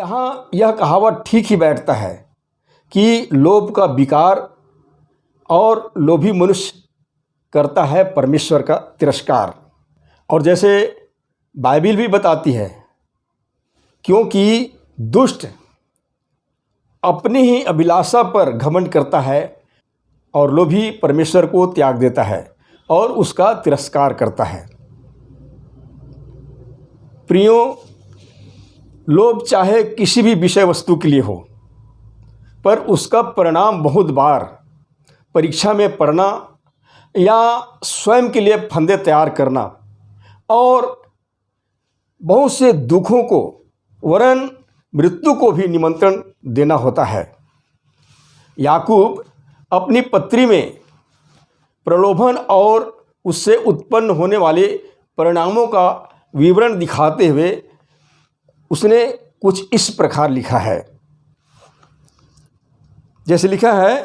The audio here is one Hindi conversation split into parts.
यहाँ यह कहावत ठीक ही बैठता है कि लोभ का विकार और लोभी मनुष्य करता है परमेश्वर का तिरस्कार। और जैसे बाइबिल भी बताती है, क्योंकि दुष्ट अपनी ही अभिलाषा पर घमंड करता है और लोभी परमेश्वर को त्याग देता है और उसका तिरस्कार करता है। प्रियो, लोभ चाहे किसी भी विषय वस्तु के लिए हो, पर उसका परिणाम बहुत बार परीक्षा में पढ़ना या स्वयं के लिए फंदे तैयार करना और बहुत से दुखों को वरन मृत्यु को भी निमंत्रण देना होता है। याकूब अपनी पत्री में प्रलोभन और उससे उत्पन्न होने वाले परिणामों का विवरण दिखाते हुए उसने कुछ इस प्रकार लिखा है। जैसे लिखा है,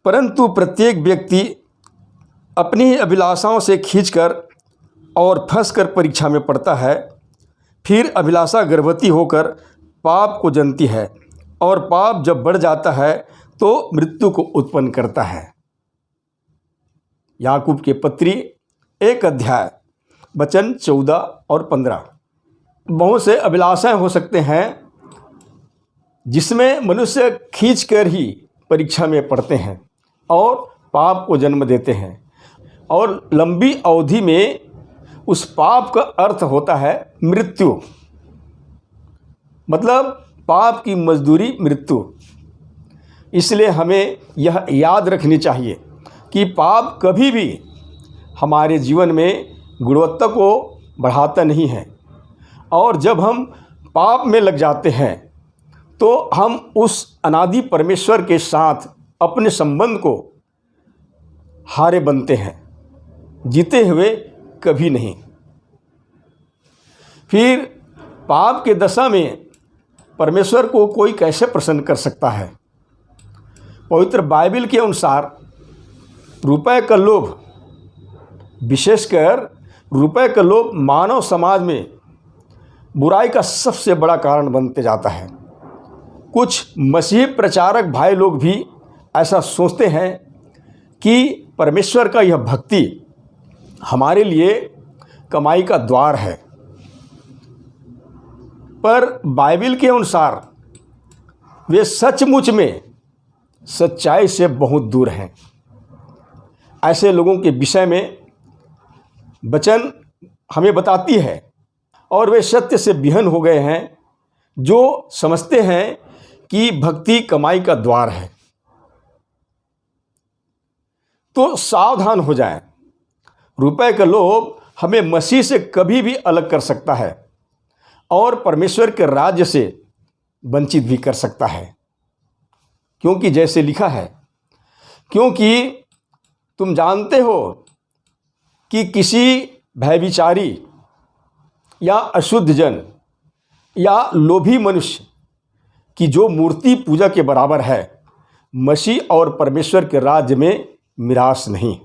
परंतु प्रत्येक व्यक्ति अपनी ही अभिलाषाओं से खींचकर और फंसकर परीक्षा में पड़ता है। फिर अभिलाषा गर्भवती होकर पाप को जन्मती है और पाप जब बढ़ जाता है तो मृत्यु को उत्पन्न करता है। याकूब के पत्री 1 अध्याय वचन 14 और 15। बहुत से अभिलाषाएं हो सकते हैं जिसमें मनुष्य खींचकर ही परीक्षा में पड़ते हैं और पाप को जन्म देते हैं, और लंबी अवधि में उस पाप का अर्थ होता है मृत्यु। मतलब पाप की मजदूरी मृत्यु। इसलिए हमें यह याद रखनी चाहिए कि पाप कभी भी हमारे जीवन में गुणवत्ता को बढ़ाता नहीं है, और जब हम पाप में लग जाते हैं तो हम उस अनादि परमेश्वर के साथ अपने संबंध को हारे बनते हैं, जीते हुए कभी नहीं। फिर पाप के दशा में परमेश्वर को कोई कैसे प्रसन्न कर सकता है? पवित्र बाइबल के अनुसार रुपए का लोभ, विशेषकर रुपए का लोभ मानव समाज में बुराई का सबसे बड़ा कारण बनते जाता है। कुछ मसीही प्रचारक भाई लोग भी ऐसा सोचते हैं कि परमेश्वर का यह भक्ति हमारे लिए कमाई का द्वार है, पर बाइबल के अनुसार वे सचमुच में सच्चाई से बहुत दूर हैं। ऐसे लोगों के विषय में वचन हमें बताती है, और वे सत्य से विहन हो गए हैं जो समझते हैं कि भक्ति कमाई का द्वार है। तो सावधान हो जाएं। रुपए का लोभ हमें मसीह से कभी भी अलग कर सकता है और परमेश्वर के राज्य से वंचित भी कर सकता है। क्योंकि जैसे लिखा है, क्योंकि तुम जानते हो कि किसी भयविचारी या अशुद्ध जन या लोभी मनुष्य की जो मूर्ति पूजा के बराबर है, मसीह और परमेश्वर के राज्य में मिरास नहीं।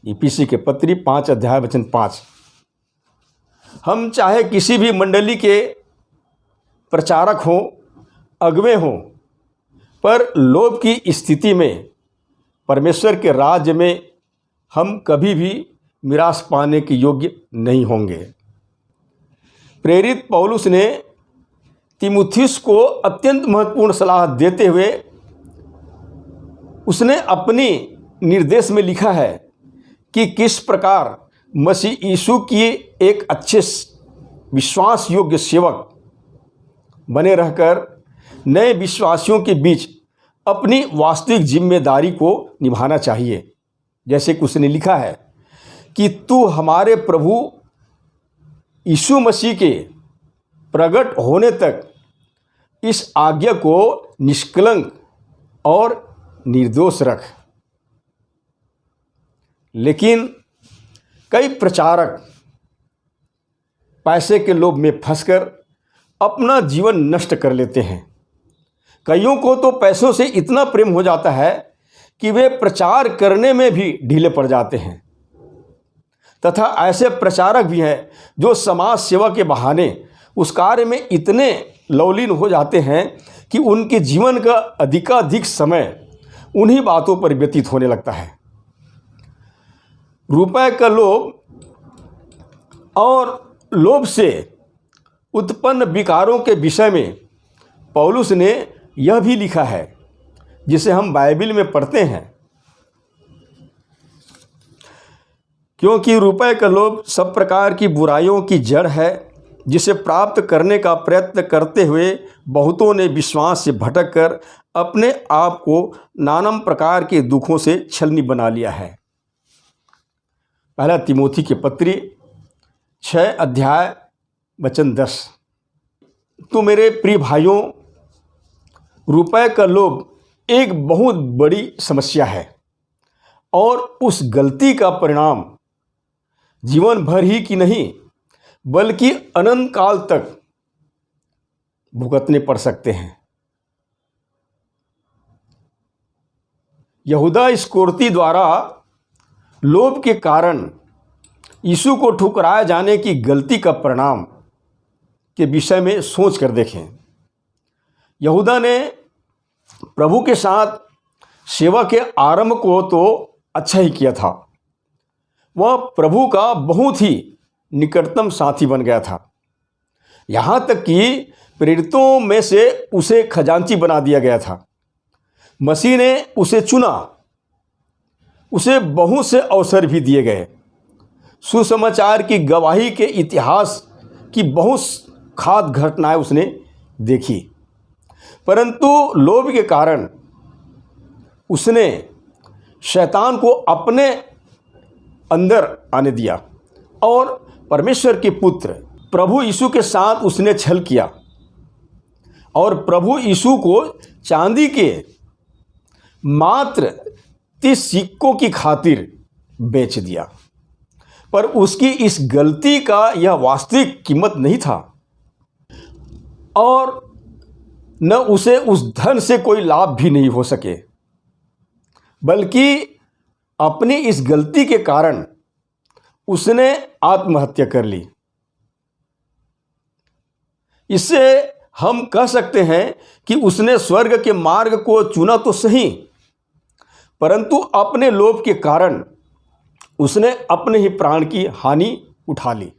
इफिसी के पत्री 5 अध्याय वचन 5। हम चाहे किसी भी मंडली के प्रचारक हों, अगुवे हों, पर लोभ की स्थिति में परमेश्वर के राज्य में हम कभी भी मिरास पाने के योग्य नहीं होंगे। प्रेरित पौलुस ने तीमुथियुस को अत्यंत महत्वपूर्ण सलाह देते हुए उसने अपनी निर्देश में लिखा है कि किस प्रकार मसीह यीशु की एक अच्छे विश्वास योग्य सेवक बने रहकर नए विश्वासियों के बीच अपनी वास्तविक जिम्मेदारी को निभाना चाहिए। जैसे कि उसने लिखा है कि तू हमारे प्रभु यीशु मसीह के प्रकट होने तक इस आज्ञा को निष्कलंक और निर्दोष रख। लेकिन कई प्रचारक पैसे के लोभ में फंसकर अपना जीवन नष्ट कर लेते हैं। कईयों को तो पैसों से इतना प्रेम हो जाता है कि वे प्रचार करने में भी ढीले पड़ जाते हैं। तथा ऐसे प्रचारक भी हैं जो समाज सेवा के बहाने उस कार्य में इतने लवलीन हो जाते हैं कि उनके जीवन का अधिकाधिक समय उन्हीं बातों पर व्यतीत होने लगता है। रुपए का लोभ और लोभ से उत्पन्न विकारों के विषय में पौलुस ने यह भी लिखा है, जिसे हम बाइबल में पढ़ते हैं, क्योंकि रुपए का लोभ सब प्रकार की बुराइयों की जड़ है, जिसे प्राप्त करने का प्रयत्न करते हुए बहुतों ने विश्वास से भटक कर अपने आप को नाना प्रकार के दुखों से छलनी बना लिया है। पहला तिमोथी के पत्री 6 अध्याय वचन 10। तो मेरे प्रिय भाइयों, रुपए का लोभ एक बहुत बड़ी समस्या है और उस गलती का परिणाम जीवन भर ही की नहीं बल्कि अनंत काल तक भुगतने पड़ सकते हैं। यहूदा इस्करियोती द्वारा लोभ के कारण यीशु को ठुकराए जाने की गलती का परिणाम के विषय में सोच कर देखें। यहूदा ने प्रभु के साथ सेवा के आरंभ को तो अच्छा ही किया था, वह प्रभु का बहुत ही निकटतम साथी बन गया था। यहाँ तक कि प्रेरितों में से उसे खजांची बना दिया गया था। मसीह ने उसे चुना, उसे बहुत से अवसर भी दिए गए। सुसमाचार की गवाही के इतिहास की बहुत खास घटनाएं उसने देखी, परंतु लोभ के कारण उसने शैतान को अपने अंदर आने दिया और परमेश्वर के पुत्र प्रभु यीशु के साथ उसने छल किया और प्रभु यीशु को चांदी के मात्र 30 सिक्कों की खातिर बेच दिया। पर उसकी इस गलती का यह वास्तविक कीमत नहीं था और न उसे उस धन से कोई लाभ भी नहीं हो सके, बल्कि अपनी इस गलती के कारण उसने आत्महत्या कर ली। इससे हम कह सकते हैं कि उसने स्वर्ग के मार्ग को चुना तो सही, परंतु अपने लोभ के कारण उसने अपने ही प्राण की हानि उठा ली।